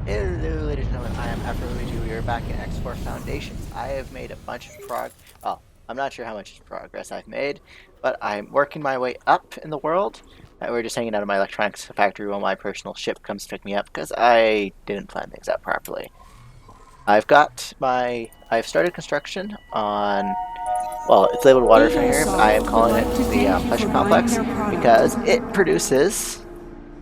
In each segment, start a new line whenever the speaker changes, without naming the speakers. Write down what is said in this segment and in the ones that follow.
Hello, ladies and gentlemen. I am Afro2. We are back in X4 Foundations. I have made a bunch of Well, I'm not sure how much progress I've made, but I'm working my way up in the world. We're just hanging out of my electronics factory while my personal ship comes to pick me up because I didn't plan things out properly. I've started construction on. Well, it's labeled waterfront here, but I am
Egosoft would
calling
like
it
to
the
thank you
pleasure
for buying
complex
their product.
because it produces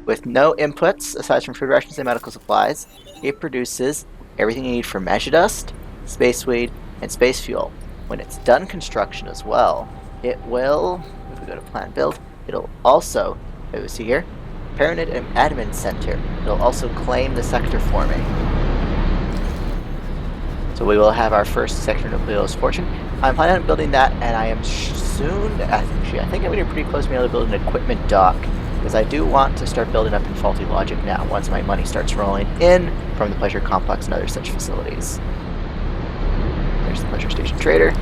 with no inputs aside from food rations and medical supplies. It produces everything you need for measure dust, space weed, and space fuel. When it's done construction as well, it will, if we go to plan build, it'll also, if we see here, Pyramid Admin Center. It'll also claim the sector for me. So we will have our first sector of Nucleo's Fortune. I'm planning on building that, and I am soon, actually, I think I'm getting pretty close to being able to build an equipment dock, because I do want to start building up in faulty logic now, once my money starts rolling in from the Pleasure Complex and other such facilities. There's the Pleasure Station Trader.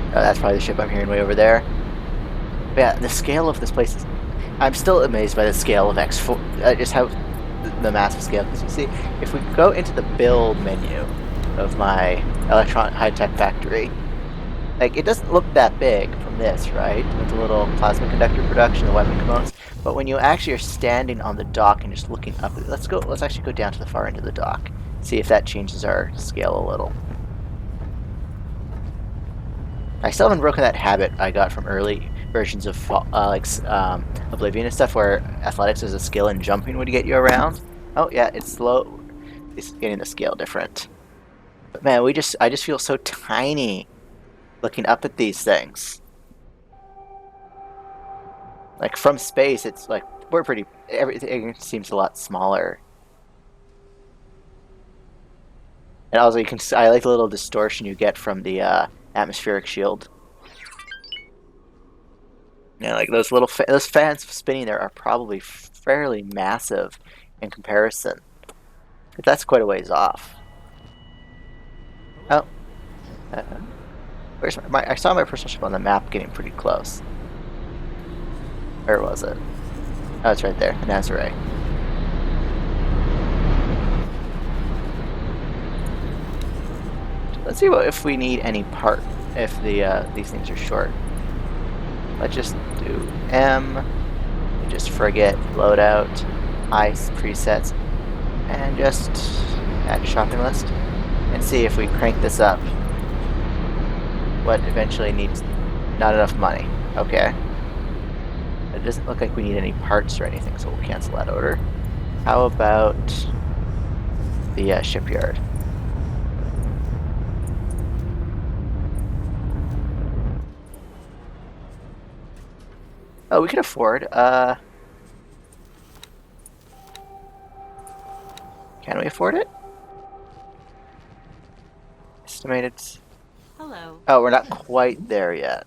Oh, that's probably the ship I'm hearing way over there. But yeah, the scale of this place is... I'm still amazed by the scale of X4, just how the massive scale, because you see, if we go into the build menu of my electronic high-tech factory, like, it doesn't look that big from this, right? With the little plasma conductor production, the weapon components. But when you actually are standing on the dock and just looking up, let's actually go down to the far end of the dock. See if that changes our scale a little. I still haven't broken that habit I got from early versions of Oblivion and stuff, where athletics is a skill and jumping would get you around. Oh yeah, it's slow. It's getting the scale different. But man, I just feel so tiny looking up at these things. Like, from space, it's like everything seems a lot smaller. And also, I like the little distortion you get from the atmospheric shield. Yeah, like those fans spinning there are probably fairly massive in comparison. But that's quite a ways off. Oh, uh, where's I saw my personal ship on the map getting pretty close. Where was it? Oh, it's right there, the Nazare. Let's see if we need any part, if these things are short. Let's just do M, just frigate, loadout, ice presets, and just add shopping list, and see if we crank this up. What eventually needs not enough money. Okay. It doesn't look like we need any parts or anything, so we'll cancel that order. How about the shipyard? Oh, we can afford. Can we afford it? Estimated.
Hello.
Oh, we're not quite there yet.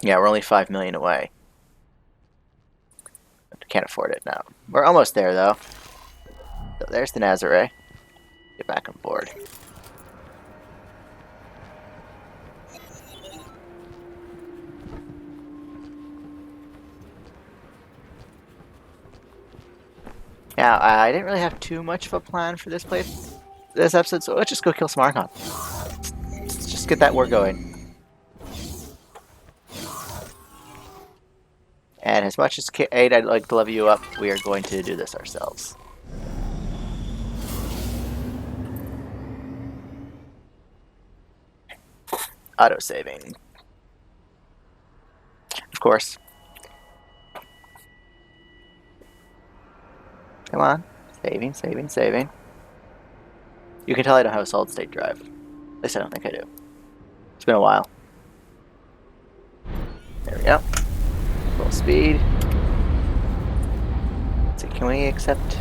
Yeah, we're only 5 million away. Can't afford it now. We're almost there, though. So there's the Nazare. Get back on board. Now, I didn't really have too much of a plan for this episode, so let's just go kill some Archon. Let's just get that war going. And as much as Kate, I'd like to love you up, we are going to do this ourselves. Auto-saving. Of course. Come on. Saving, saving, saving. You can tell I don't have a solid-state drive. At least I don't think I do. It's been a while. There we go. Full speed. Let's see, can we accept...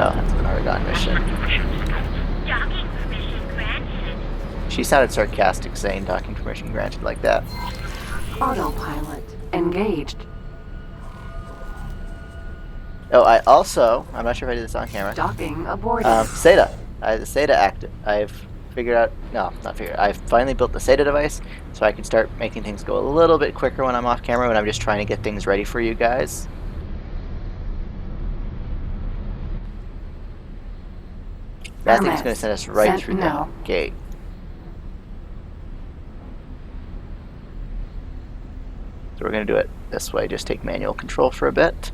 Oh, that's an Argon mission. She sounded sarcastic saying docking permission granted like that.
Autopilot engaged.
Oh, I'm not sure if I did this on camera.
Docking aborted.
Seda. The SATA active. I've figured out. No, not figured. I've finally built the SATA device, so I can start making things go a little bit quicker when I'm off camera. When I'm just trying to get things ready for you guys. That thing's going to send us right through the gate. So we're going to do it this way. Just take manual control for a bit.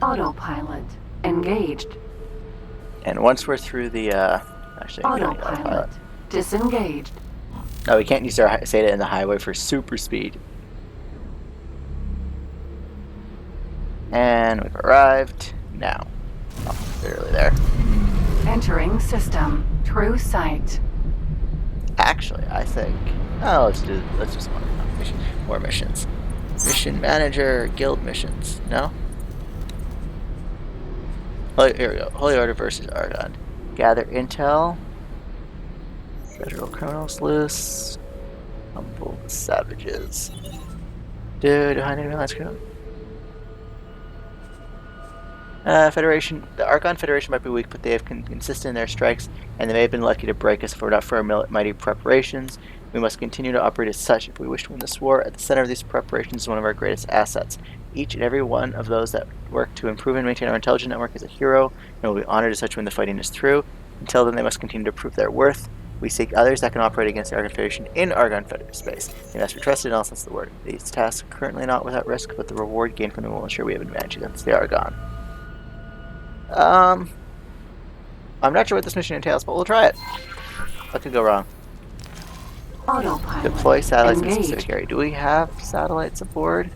Autopilot engaged.
And once we're through the, actually,
autopilot disengaged.
No, we can't use our SATA in the highway for super speed. And we've arrived now. Oh, literally there.
Entering system. True sight.
Actually, I think. Oh, let's do more missions. Mission manager, guild missions. No. Oh, here we go. Holy Order versus Argon. Gather intel. Federal criminals loose. Humble savages. Dude, I didn't realize. Federation. The Argon Federation might be weak, but they have consistent in their strikes, and they may have been lucky to break us if not for our mighty preparations. We must continue to operate as such if we wish to win this war. At the center of these preparations is one of our greatest assets. Each and every one of those that work to improve and maintain our intelligence network is a hero, and will be honored as such when the fighting is through. Until then, they must continue to prove their worth. We seek others that can operate against the Argon Federation in Argon space. They must be trusted and all sense of the word. These tasks are currently not without risk, but the reward gained from them will ensure we have an advantage against the Argon. I'm not sure what this mission entails, but we'll try it. What could go wrong?
Autopilot
Deploy satellites in a
engaged.
specific area. Do we have satellites aboard?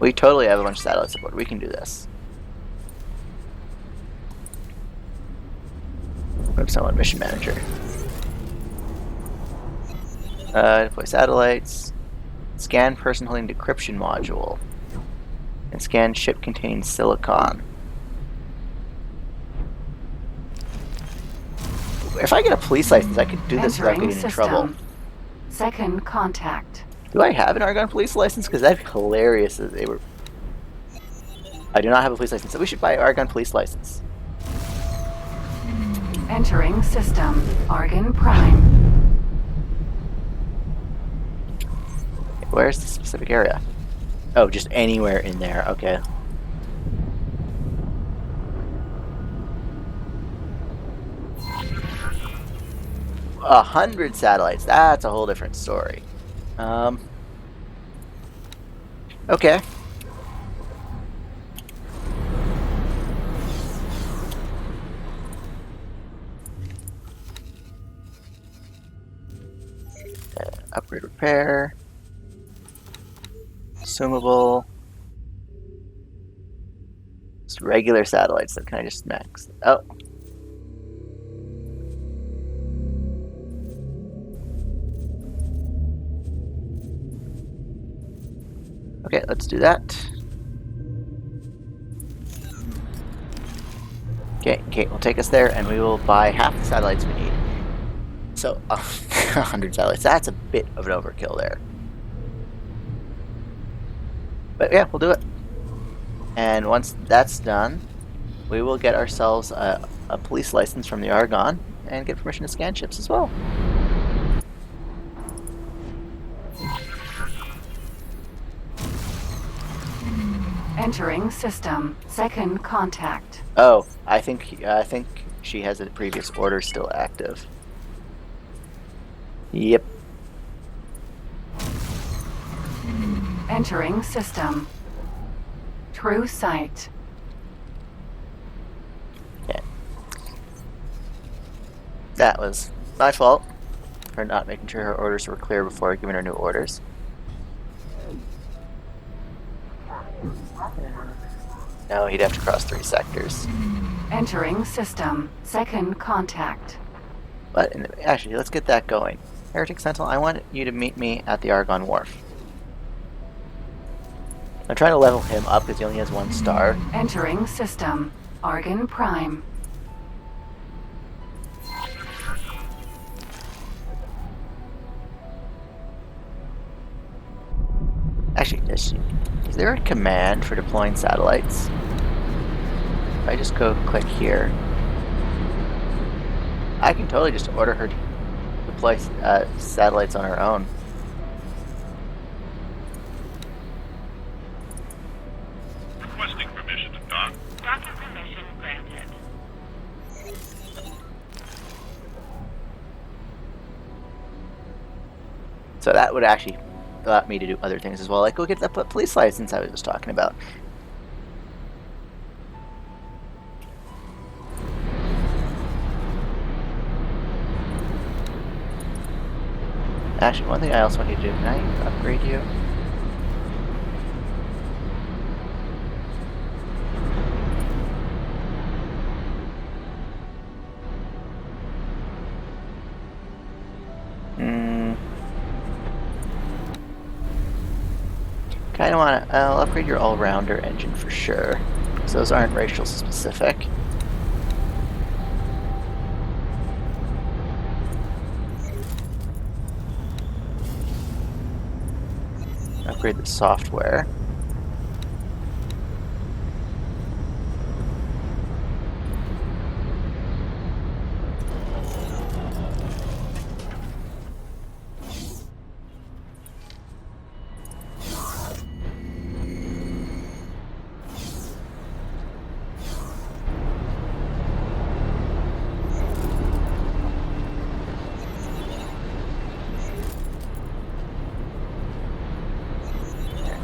We totally have a bunch of satellites aboard. We can do this. Oops, I want mission manager. Deploy satellites. Scan person holding decryption module. And scan ship containing silicon. If I get a police license, I could do this without
Entering
getting in
system.
trouble.
Second contact.
Do I have an Argon police license? Because that'd be hilarious if they were... I do not have a police license, so we should buy an Argon police license.
Entering system. Argon Prime.
Where's the specific area? Oh, just anywhere in there. Okay. A 100 satellites. That's a whole different story. Okay. Upgrade repair. Consumable. Just regular satellites that can I just max? Oh. Okay, let's do that. Okay, Kate will take us there, and we will buy half the satellites we need. So, 100 satellites. That's a bit of an overkill there. But yeah, we'll do it. And once that's done, we will get ourselves a police license from the Argon and get permission to scan ships as well.
Entering system. Second contact.
Oh, I think she has a previous order still active. Yep.
Entering system. True sight.
Okay. That was my fault for not making sure her orders were clear before giving her new orders. No, he'd have to cross 3 sectors.
Entering system. Second contact.
But actually, let's get that going. Heretic Sentinel, I want you to meet me at the Argon Wharf. I'm trying to level him up because he only has 1 star.
Entering system. Argon Prime.
Actually, is there a command for deploying satellites? If I just go click here, I can totally just order her to deploy satellites on her own.
Requesting permission to dock.
Docking permission granted.
So that would actually allow me to do other things as well, like go get that police license I was just talking about. Actually, one thing I also want you to do, can I upgrade you? Kind of want to, I'll upgrade your all-rounder engine for sure, because those aren't racial specific. Upgrade the software.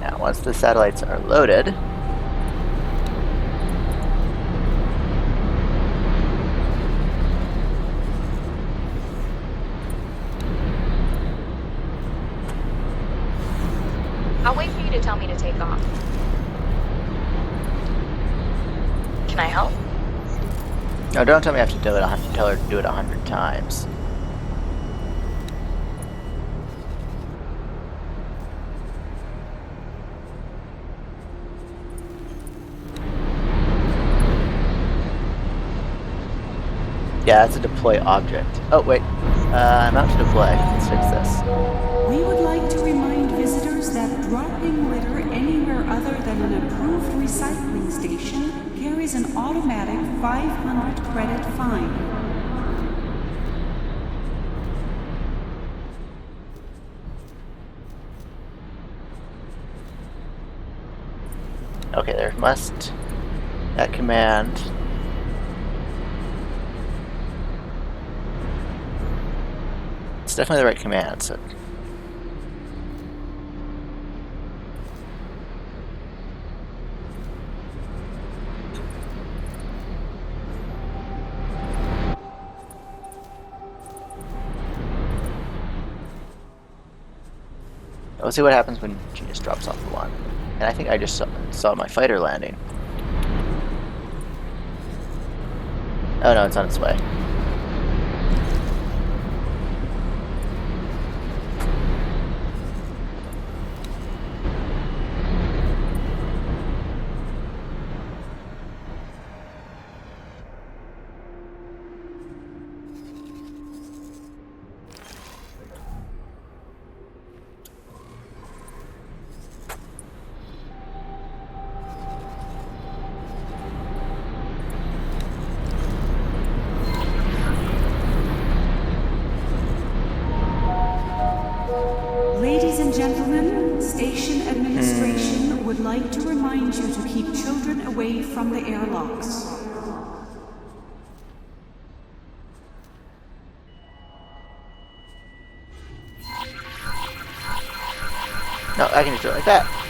Now, once the satellites are loaded,
I'll wait for you to tell me to take off. Can I help?
no, don't tell me I have to do it. Tell her to do it 100 times. Yeah, that's a deploy object. Oh, wait. Mount to deploy. Let's fix this.
We would like to remind visitors that dropping litter anywhere other than an approved recycling station carries an automatic 500 credit fine.
Okay, there must... that command... It's definitely the right command, so... We'll see what happens when she just drops off the one. And I think I just saw my fighter landing. Oh no, it's on its way.
Ladies and gentlemen, station administration would like to remind you to keep children away from the airlocks.
No, I can just do it like that.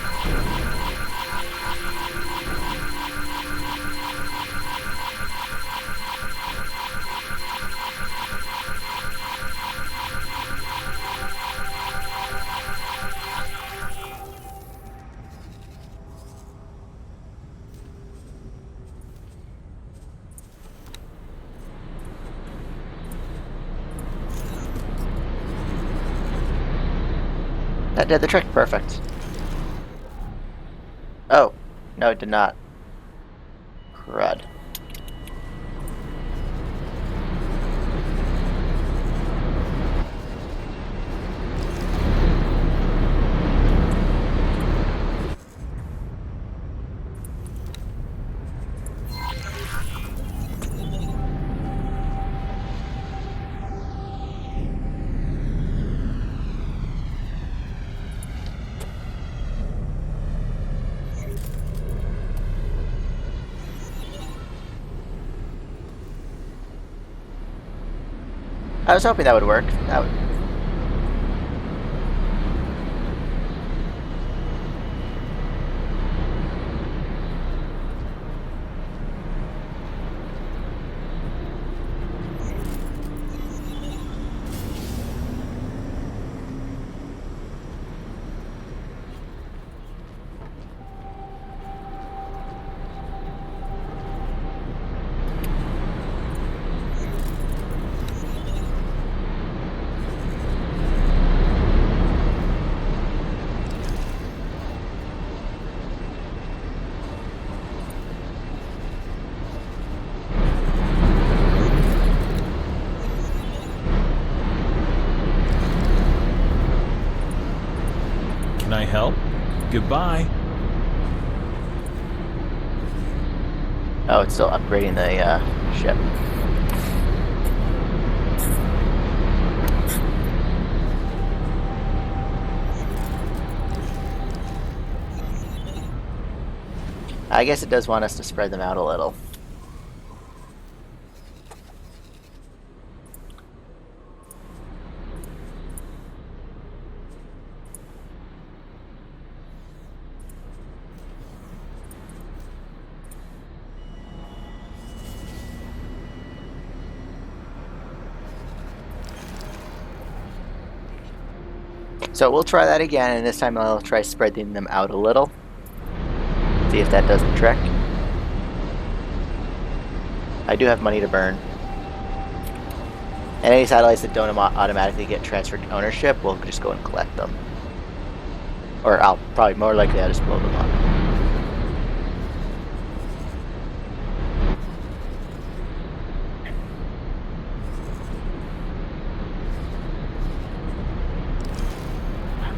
That did the trick, perfect. Oh, no it did not. Crud. I was hoping that would work. That would...
Can I help? Goodbye.
Oh, it's still upgrading the ship. I guess it does want us to spread them out a little. So we'll try that again, and this time I'll try spreading them out a little. See if that does the trick. I do have money to burn. And any satellites that don't automatically get transferred to ownership, we'll just go and collect them. Or I'll probably more likely I'll just blow them up.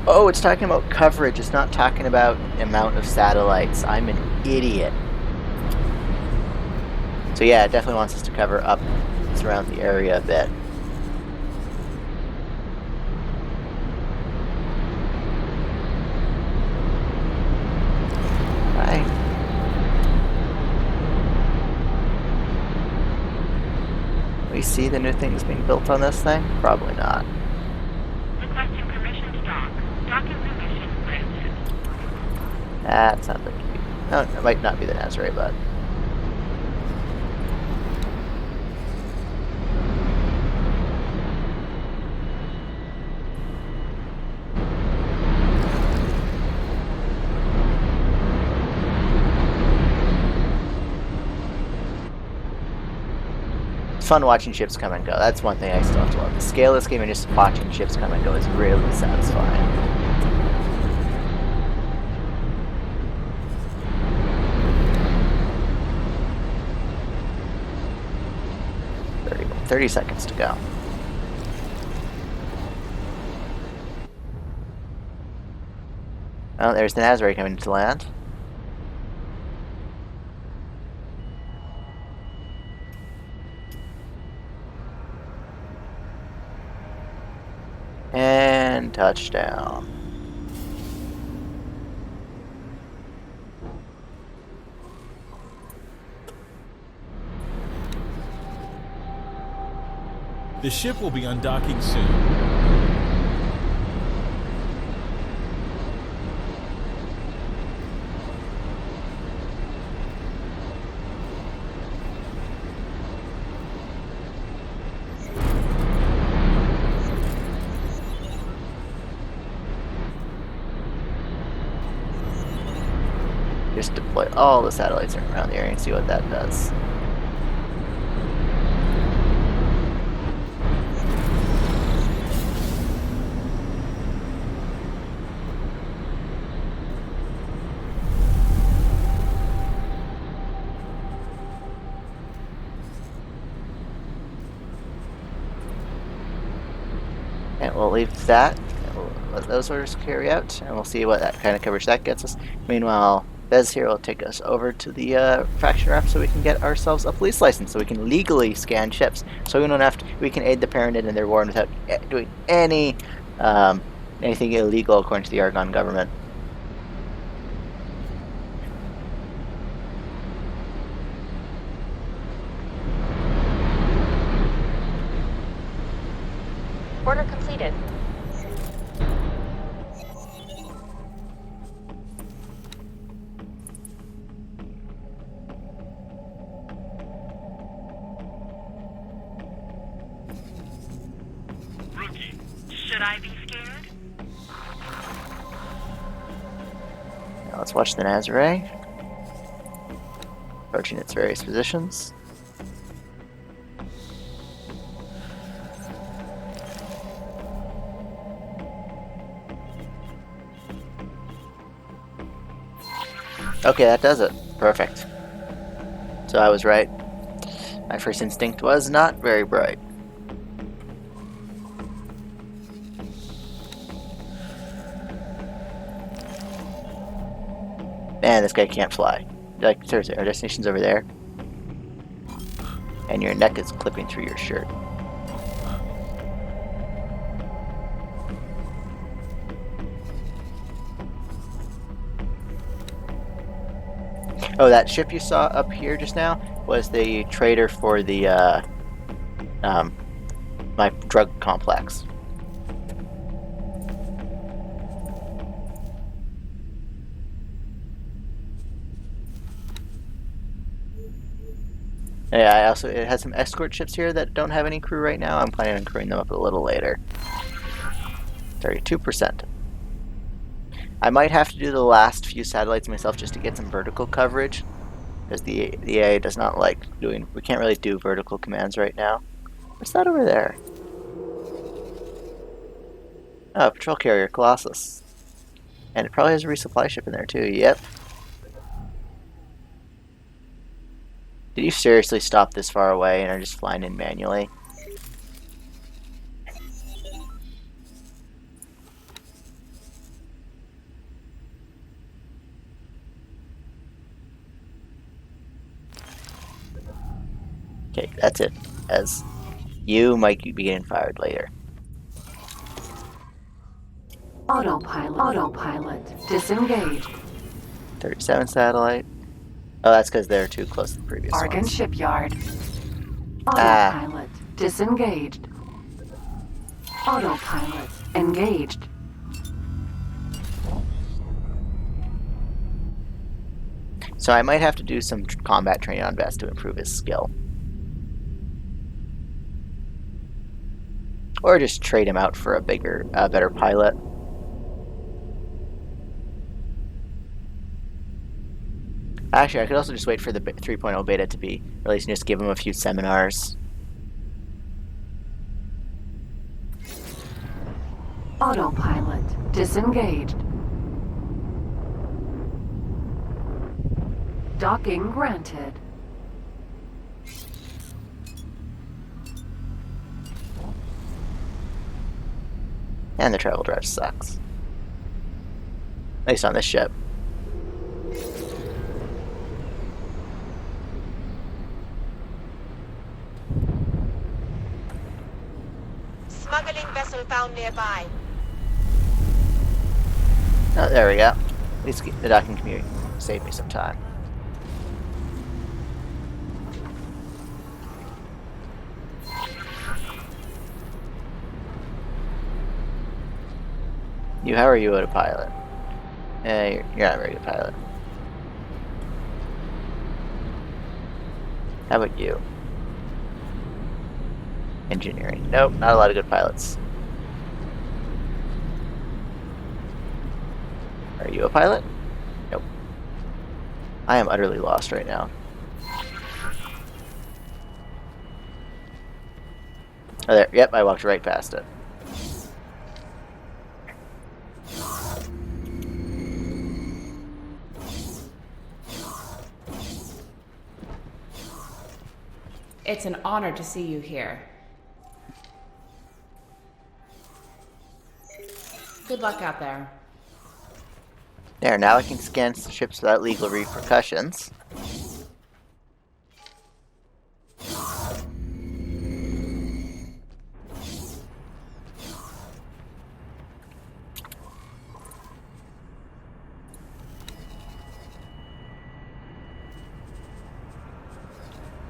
Oh, it's talking about coverage. It's not talking about amount of satellites. I'm an idiot. So yeah, it definitely wants us to cover up, surround the area a bit. Hi. We see the new things being built on this thing? Probably not.
Requesting permission to dock. Docking permission granted.
That sounds like it. No, it might not be the Nazare, but it's fun watching ships come and go. That's one thing I still have to love. The scale of this game and just watching ships come and go is really satisfying. 30 seconds to go. Oh, there's the Nazare coming to land. And touchdown.
The ship will be undocking soon.
Just deploy all the satellites around the area and see what that does. And we'll leave that. We'll let those orders carry out, and we'll see what that kind of coverage that gets us. Meanwhile, Bez here will take us over to the faction rep so we can get ourselves a police license, so we can legally scan ships. So we don't have to. We can aid the Paranid in their war without doing anything illegal according to the Argon government.
needed.
Rookie,
Should I be scared?
Now let's watch the Nazare. Approaching its various positions. Okay, that does it. Perfect. So I was right. My first instinct was not very bright. Man, this guy can't fly. Like, seriously, our destination's over there. And your neck is clipping through your shirt. Oh, that ship you saw up here just now was the trader for the, my drug complex. Yeah, it has some escort ships here that don't have any crew right now. I'm planning on crewing them up a little later. 32%. I might have to do the last few satellites myself just to get some vertical coverage, because the AI does not like doing. We can't really do vertical commands right now. What's that over there? Oh, patrol carrier Colossus, and it probably has a resupply ship in there too. Yep. Did you seriously stop this far away and are just flying in manually? Okay, that's it. As you might be getting fired later.
Autopilot disengaged.
37 satellite. Oh, that's because they're too close to the previous
Argon
ones.
shipyard.
Ah.
Autopilot disengaged. Autopilot engaged.
So I might have to do some combat training on Vest to improve his skill. Or just trade him out for a better pilot. Actually, I could also just wait for the 3.0 beta to be released and just give him a few seminars.
Autopilot disengaged. Docking granted.
And the travel drive sucks. At least on this ship.
Smuggling vessel found nearby.
Oh, there we go. At least the docking community saved me some time. How are you at a pilot? You're not a very good pilot. How about you? Engineering. Nope, not a lot of good pilots. Are you a pilot? Nope. I am utterly lost right now. Oh, there. Yep, I walked right past it.
It's an honor to see you here. Good luck out there.
There, now I can scan ships without legal repercussions.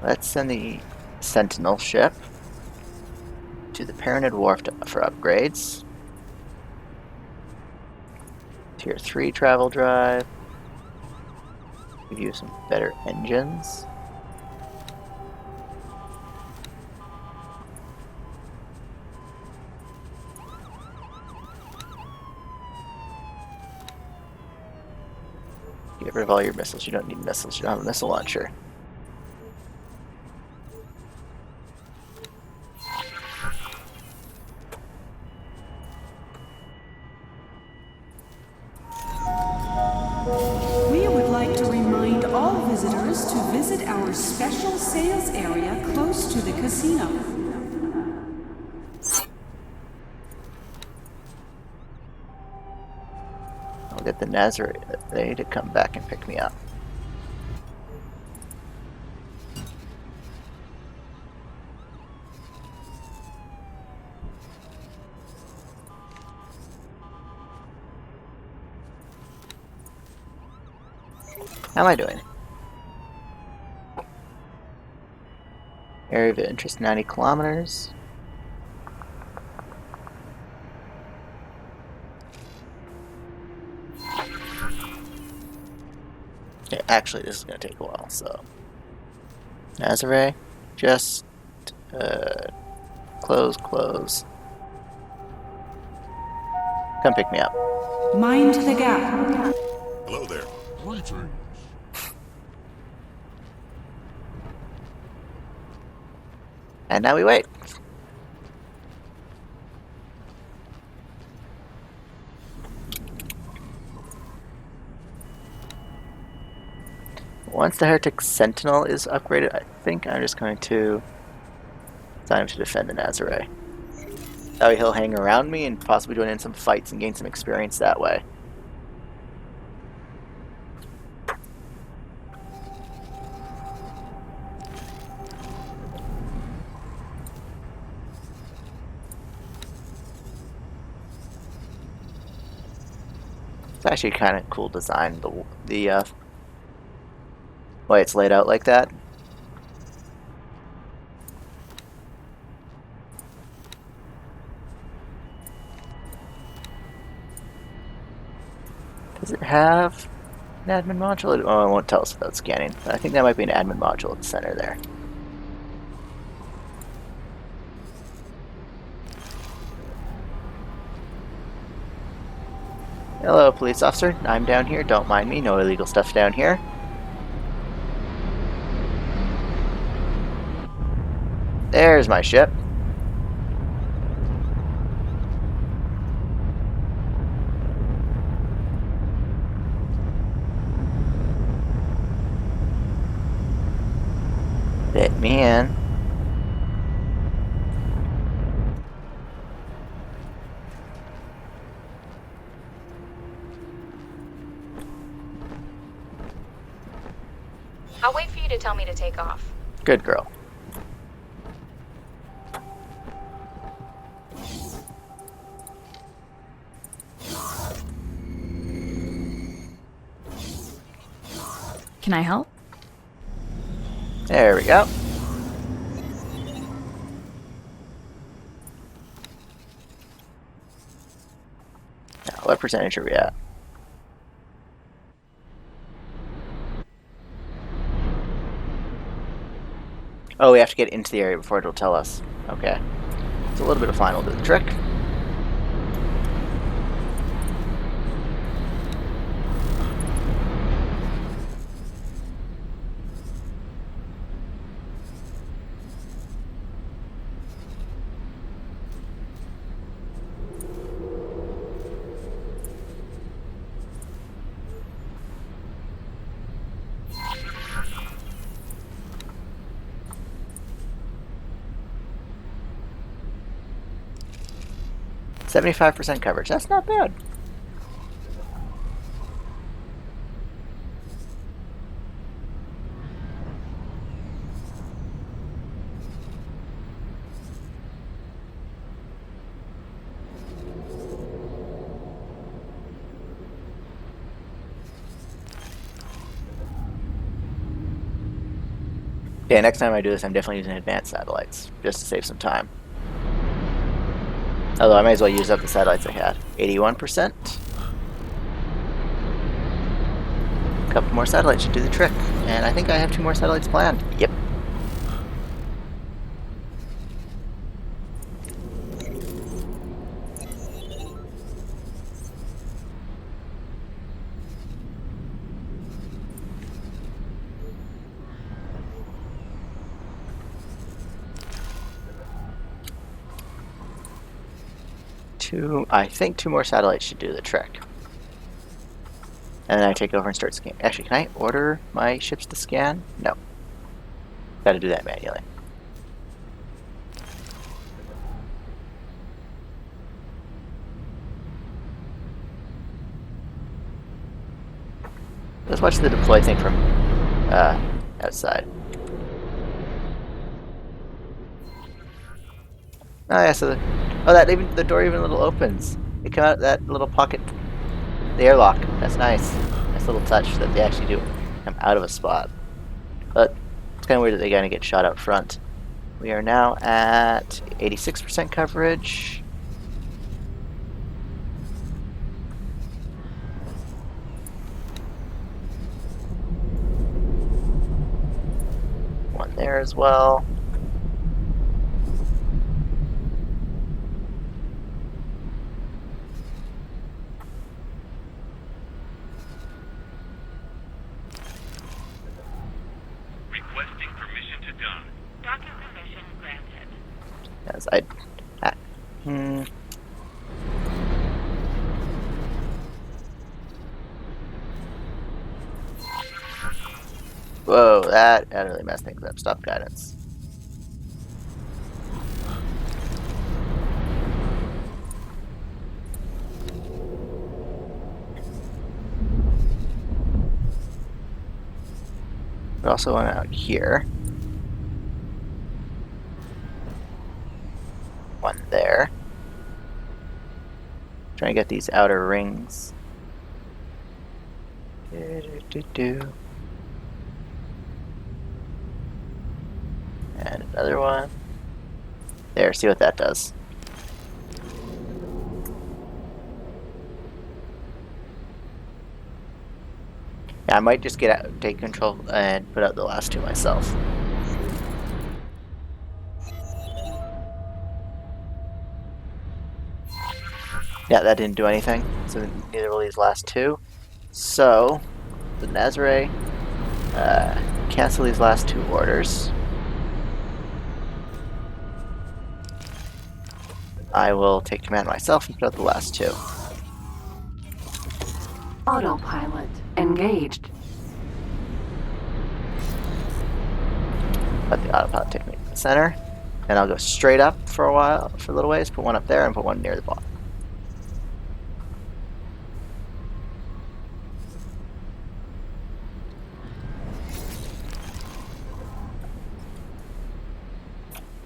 Let's send the Sentinel ship to the Pyramid Wharf for upgrades. Tier 3 travel drive. Give you some better engines. Get rid of all your missiles. You don't need missiles. You don't have a missile launcher.
We would like to remind all visitors to visit our special sales area close to the casino.
I'll get the Nazarene to come back and pick me up. How am I doing? Area of interest 90 kilometers. Yeah, actually, this is going to take a while, so. Nazare, just close. Come pick me up.
Mind the gap.
Hello there. Greetings.
And now we wait. Once the Heretic Sentinel is upgraded, I think I'm just going to assign him to defend the Nazare. That way he'll hang around me and possibly join in some fights and gain some experience that way. It's actually kind of cool design, the way it's laid out like that. Does it have an admin module? Oh, it won't tell us without scanning. But I think that might be an admin module at the center there. Hello, police officer. I'm down here. Don't mind me. No illegal stuff down here. There's my ship. Let me in.
I'll wait for you to tell me to take off.
Good girl.
Can I help?
There we go. Now, what percentage are we at? Oh, we have to get into the area before it'll tell us. Okay. It's a little bit of flying will do the trick. .75% coverage. That's not bad. Yeah, next time I do this, I'm definitely using advanced satellites, just to save some time. Although I might as well use up the satellites I had. 81%. A couple more satellites should do the trick. And I think I have 2 more satellites planned. Yep. I think 2 more satellites should do the trick. And then I take over and start scanning. Actually, can I order my ships to scan? No. Gotta do that manually. Let's watch the deploy thing from outside. Oh yeah, so the door even a little opens. They come out that little pocket, the airlock. That's nice. Nice little touch that they actually do come out of a spot. But it's kind of weird that they gotta get shot out front. We are now at 86% coverage. One there as well.
Requesting permission to dock. Docking permission granted.
As Whoa, that really messed things up. Stop guidance. We also went out here. One there. Trying to get these outer rings. And another one. There, see what that does. Yeah, I might just get out, take control, and put out the last 2 myself. Yeah, that didn't do anything. So neither will these last 2. So, the Nazare, cancel these last 2 orders. I will take command myself and put out the last 2.
Autopilot engaged.
Let the autopilot take me to the center. And I'll go straight up for a while, for a little ways, put one up there and put one near the bottom.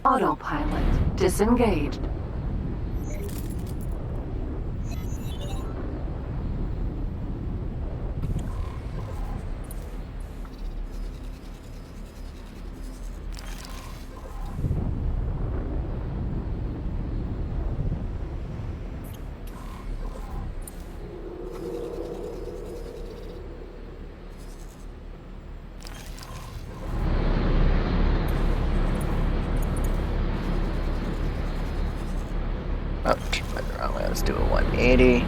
Autopilot disengaged.
Oh, went the wrong way. Let's do a 180.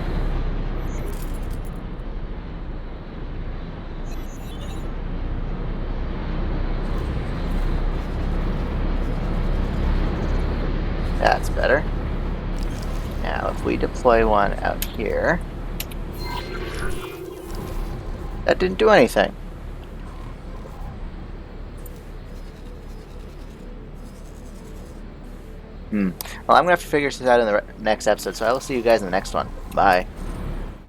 That's better. Now, if we deploy one out here, that didn't do anything. Well, I'm going to have to figure this out in the next episode, so I will see you guys in the next one. Bye.